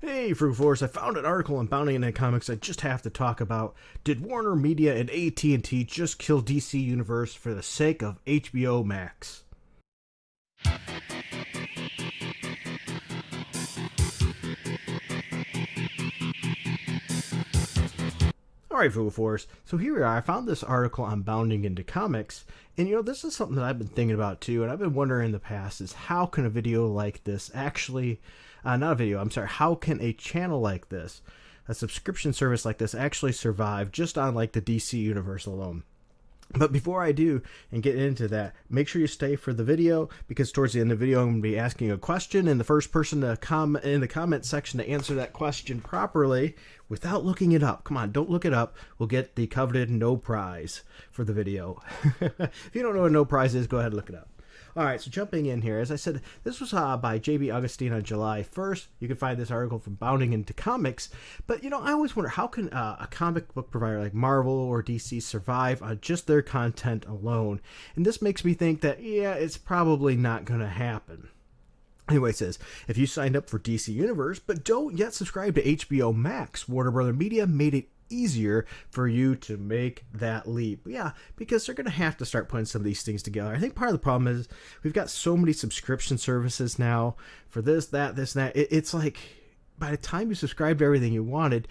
Hey, Fruit Force, I found an article on Bounty and Comics I just have to talk about. Did Warner Media and AT&T just kill DC Universe for the sake of HBO Max? Alright, Fruit Force, so here we are. I found this article on Bounding into Comics, and this is something that I've been thinking about too, and I've been wondering in the past is how can a video like this actually, not a video, I'm sorry, how can a channel like this, a subscription service like this actually survive just on like the DC Universe alone? But before I do and get into that, make sure you stay for the video because towards the end of the video I'm going to be asking a question, and the first person to comment in the comment section to answer that question properly without looking it up. Come on, don't look it up. Will get the coveted no prize for the video. If you don't know what no prize is, go ahead and look it up. Alright, so jumping in here, as I said, this was by J.B. Augustine on July 1st. You can find this article from Bounding into Comics. But, I always wonder, how can a comic book provider like Marvel or DC survive on just their content alone? And this makes me think that, yeah, it's probably not going to happen. Anyway, it says, if you signed up for DC Universe but don't yet subscribe to HBO Max, Warner Brother Media made it easier for you to make that leap. Yeah, because they're going to have to start putting some of these things together. I think part of the problem is we've got so many subscription services now for this, that, this, and that. It's like by the time you subscribe to everything you wanted,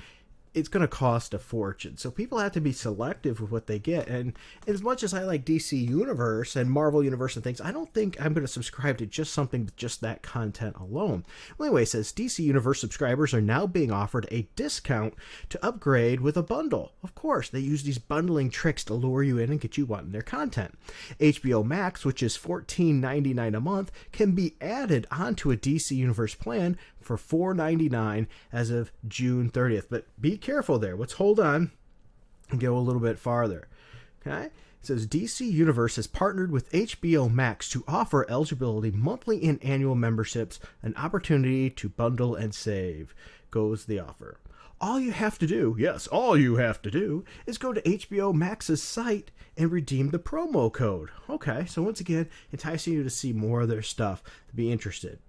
it's going to cost a fortune. So people have to be selective with what they get. And as much as I like DC Universe and Marvel Universe and things, I don't think I'm going to subscribe to just something with just that content alone. Well, anyway, it says DC Universe subscribers are now being offered a discount to upgrade with a bundle. Of course, they use these bundling tricks to lure you in and get you wanting their content. HBO Max, which is $14.99 a month, can be added onto a DC Universe plan for $4.99 as of June 30th. But be careful there. Let's hold on and go a little bit farther. Okay? It says DC Universe has partnered with HBO Max to offer eligibility monthly and annual memberships an opportunity to bundle and save. Goes the offer. All you have to do, yes, all you have to do is go to HBO Max's site and redeem the promo code. Okay, so once again, enticing you to see more of their stuff, to be interested.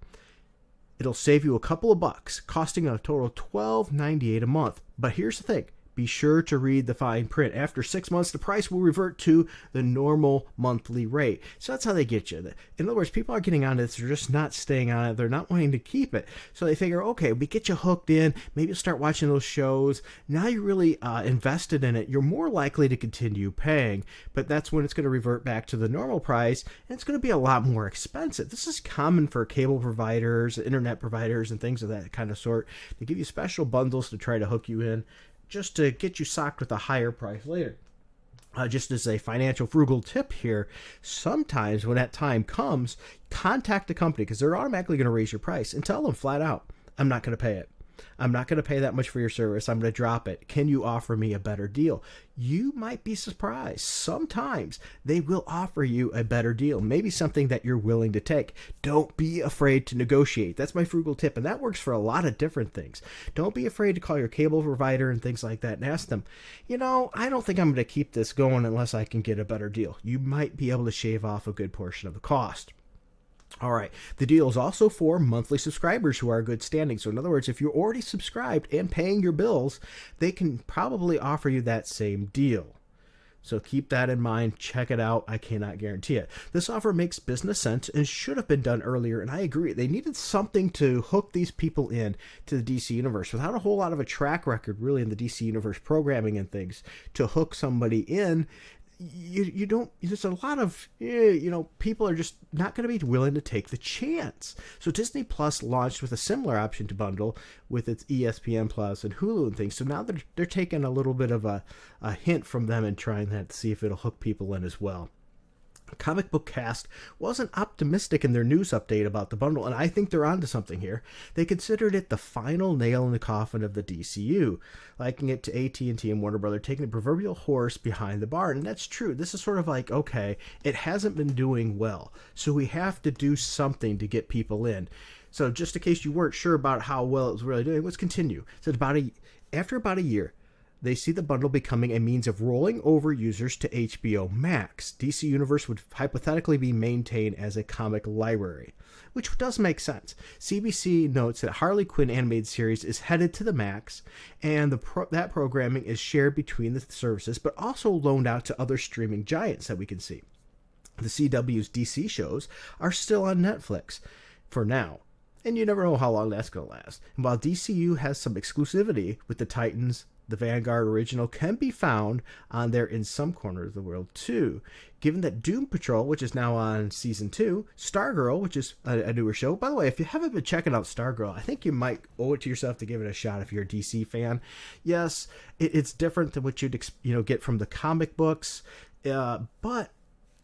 It'll save you a couple of bucks, costing a total of $12.98 a month. But here's the thing. Be sure to read the fine print. After 6 months, the price will revert to the normal monthly rate. So that's how they get you. In other words, people are getting on this. They're just not staying on it. They're not wanting to keep it. So they figure, okay, we get you hooked in. Maybe you'll start watching those shows. Now you're really invested in it. You're more likely to continue paying. But that's when it's going to revert back to the normal price. And it's going to be a lot more expensive. This is common for cable providers, internet providers, and things of that kind of sort. They give you special bundles to try to hook you in, just to get you socked with a higher price later. Just as a financial frugal tip here, sometimes when that time comes, contact the company because they're automatically going to raise your price and tell them flat out, I'm not going to pay it. I'm not going to pay that much for your service. I'm going to drop it. Can you offer me a better deal? You might be surprised. Sometimes they will offer you a better deal, maybe something that you're willing to take. Don't be afraid to negotiate. That's my frugal tip, and that works for a lot of different things. Don't be afraid to call your cable provider and things like that and ask them, I don't think I'm going to keep this going unless I can get a better deal. You might be able to shave off a good portion of the cost. All right, the deal is also for monthly subscribers who are good standing. So in other words, if you're already subscribed and paying your bills, they can probably offer you that same deal. So keep that in mind. Check it out. I cannot guarantee it. This offer makes business sense and should have been done earlier. And I agree. They needed something to hook these people in to the DC Universe without a whole lot of a track record really in the DC Universe programming and things to hook somebody in. You don't, there's a lot of, people are just not going to be willing to take the chance. So Disney Plus launched with a similar option to bundle with its ESPN Plus and Hulu and things. So now they're taking a little bit of a hint from them and trying that to see if it'll hook people in as well. Comic Book Cast wasn't optimistic in their news update about the bundle, and I think they're onto something here. They considered it the final nail in the coffin of the DCU, liking it to AT&T and Warner Brother taking the proverbial horse behind the barn. And that's true. This is sort of like, okay, it hasn't been doing well, so we have to do something to get people in. So just in case you weren't sure about how well it was really doing, let's continue. So after about a year, they see the bundle becoming a means of rolling over users to HBO Max. DC Universe would hypothetically be maintained as a comic library, which does make sense. CBC notes that Harley Quinn animated series is headed to the Max, and that programming is shared between the services, but also loaned out to other streaming giants that we can see. The CW's DC shows are still on Netflix for now, and you never know how long that's going to last. And while DCU has some exclusivity with the Titans, the Vanguard original can be found on there in some corners of the world too. Given that Doom Patrol, which is now on season 2, Stargirl, which is a newer show. By the way, if you haven't been checking out Stargirl, I think you might owe it to yourself to give it a shot if you're a DC fan. Yes, it's different than what you'd get from the comic books, but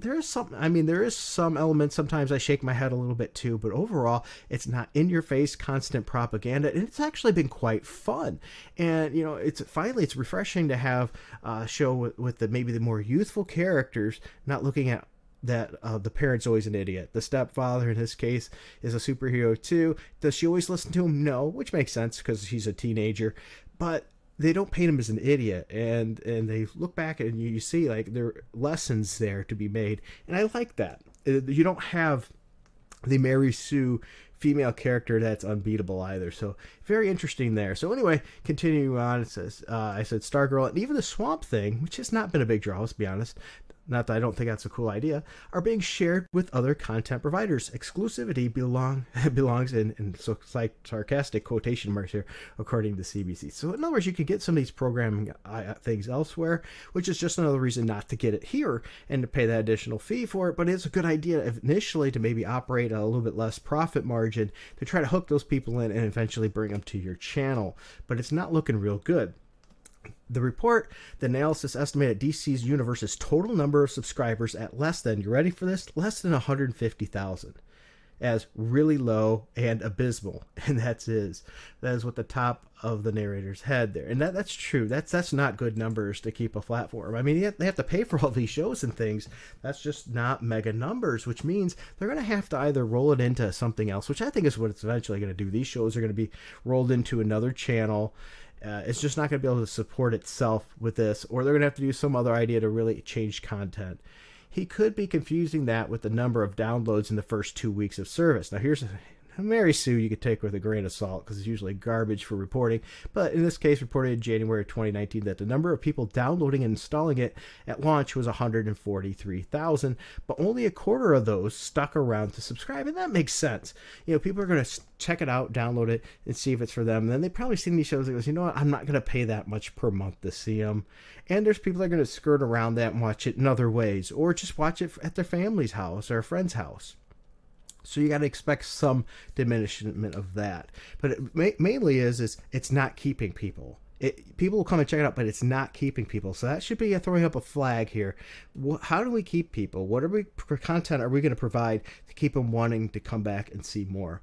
there is some elements. Sometimes I shake my head a little bit too, but overall, it's not in your face, constant propaganda, and it's actually been quite fun. And it's refreshing to have a show with maybe the more youthful characters, not looking at that the parent's always an idiot. The stepfather, in this case, is a superhero too. Does she always listen to him? No, which makes sense because he's a teenager, but they don't paint him as an idiot, and they look back and you see like there are lessons there to be made, and I like that. You don't have the Mary Sue female character that's unbeatable either, so very interesting there. So anyway, continuing on, it says I said Stargirl and even the Swamp Thing, which has not been a big draw, let's be honest, not that I don't think that's a cool idea, are being shared with other content providers. Exclusivity belongs in so like sarcastic quotation marks here, according to CBC. So in other words, you can get some of these programming things elsewhere, which is just another reason not to get it here and to pay that additional fee for it. But it's a good idea initially to maybe operate at a little bit less profit margin to try to hook those people in and eventually bring them to your channel. But it's not looking real good. The report, the analysis estimated DC's universe's total number of subscribers at less than, you ready for this? Less than 150,000 as really low and abysmal. And that is what the top of the narrator's head there. And that's true. That's not good numbers to keep a platform. I mean, they have to pay for all these shows and things. That's just not mega numbers, which means they're going to have to either roll it into something else, which I think is what it's eventually going to do. These shows are going to be rolled into another channel. It's just not going to be able to support itself with this, or they're going to have to do some other idea to really change content. He could be confusing that with the number of downloads in the first 2 weeks of service. Now, here's Mary Sue you could take with a grain of salt because it's usually garbage for reporting, but in this case reported in January of 2019 that the number of people downloading and installing it at launch was 143,000, but only a quarter of those stuck around to subscribe, and that makes sense. People are going to check it out, download it, and see if it's for them, and then they've probably seen these shows and goes, you know what, I'm not going to pay that much per month to see them. And there's people that are going to skirt around that and watch it in other ways, or just watch it at their family's house or a friend's house. So you got to expect some diminishment of that. But it mainly is it's not keeping people. People will come and check it out, but it's not keeping people. So that should be throwing up a flag here. How do we keep people? What content are we going to provide to keep them wanting to come back and see more?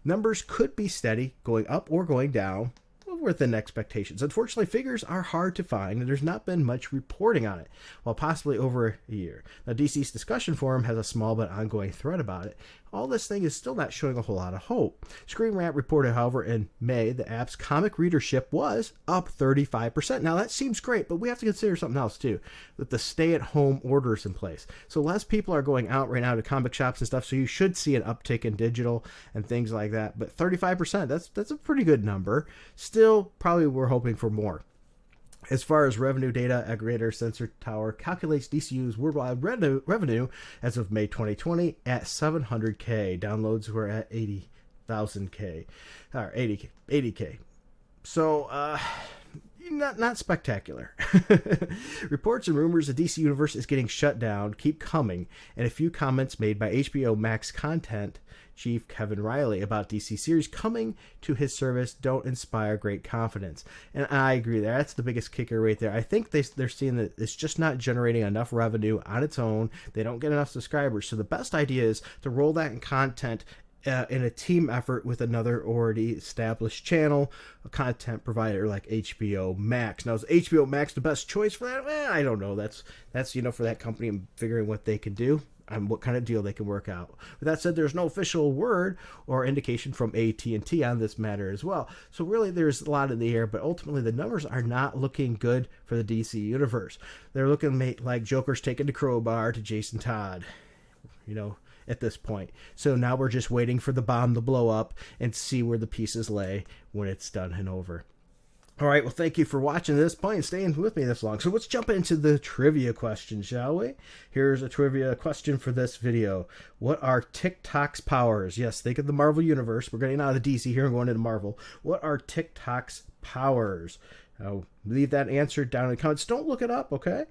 Numbers could be steady, going up or going down, within expectations. Unfortunately, figures are hard to find, and there's not been much reporting on it, while possibly over a year. Now, DC's discussion forum has a small but ongoing thread about it. All this thing is still not showing a whole lot of hope. Screen Rant reported, however, in May, the app's comic readership was up 35%. Now, that seems great, but we have to consider something else, too, with the stay-at-home orders in place. So less people are going out right now to comic shops and stuff, so you should see an uptick in digital and things like that. But 35%, that's a pretty good number. Still, probably we're hoping for more. As far as revenue data, aggregator Sensor Tower calculates DCU's worldwide revenue as of May 2020 at 700K. Downloads were at 80,000K, or 80K. So, not spectacular. Reports and rumors the DC Universe is getting shut down keep coming, and a few comments made by HBO Max content chief Kevin Riley about DC series coming to his service don't inspire great confidence. And I agree there. That's the biggest kicker right there. I think they're seeing that it's just not generating enough revenue on its own. They don't get enough subscribers. So the best idea is to roll that in content in a team effort with another already established channel, a content provider like HBO Max. Now, is HBO Max the best choice for that? I don't know. That's for that company and figuring what they can do. on what kind of deal they can work out. With that said, there's no official word or indication from AT&T on this matter as well. So really there's a lot in the air, but ultimately the numbers are not looking good for the DC universe. They're looking like Joker's taking the crowbar to Jason Todd, at this point. So now we're just waiting for the bomb to blow up and see where the pieces lay when it's done and over. All right, well, thank you for watching this point and staying with me this long. So let's jump into the trivia question, shall we? Here's a trivia question for this video. What are TikTok's powers? Yes, think of the Marvel Universe. We're getting out of the DC here and going into Marvel. What are TikTok's powers? Leave that answer down in the comments. Don't look it up, okay?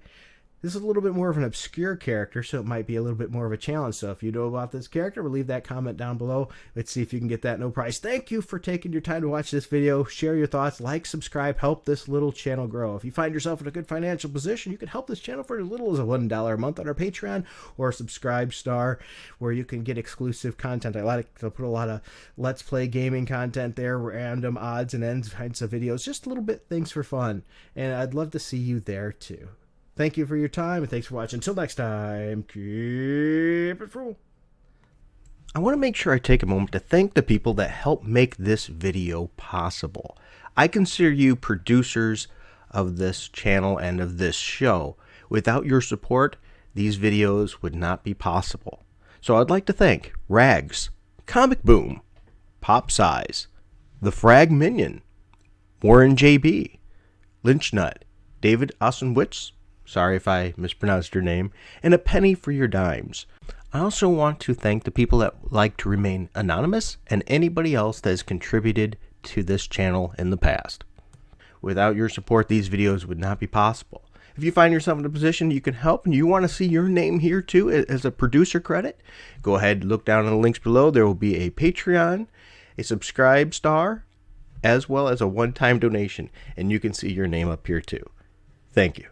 This is a little bit more of an obscure character, so it might be a little bit more of a challenge. So if you know about this character, we'll leave that comment down below. Let's see if you can get that no prize. Thank you for taking your time to watch this video. Share your thoughts, like, subscribe, help this little channel grow. If you find yourself in a good financial position, you can help this channel for as little as $1 a month on our Patreon or Subscribe Star, where you can get exclusive content. I like to put a lot of Let's Play gaming content there, random odds and ends kinds of videos, just a little bit things for fun. And I'd love to see you there too. Thank you for your time, and thanks for watching. Until next time, keep it frugal. I want to make sure I take a moment to thank the people that helped make this video possible. I consider you producers of this channel and of this show. Without your support, these videos would not be possible. So I'd like to thank Rags, Comic Boom, Pop Size, The Frag Minion, Warren JB, Lynch Nut, David Osenwitz, sorry if I mispronounced your name, and a penny for your dimes. I also want to thank the people that like to remain anonymous and anybody else that has contributed to this channel in the past. Without your support, these videos would not be possible. If you find yourself in a position you can help and you want to see your name here too as a producer credit, go ahead and look down in the links below. There will be a Patreon, a Subscribe Star, as well as a one-time donation, and you can see your name up here too. Thank you.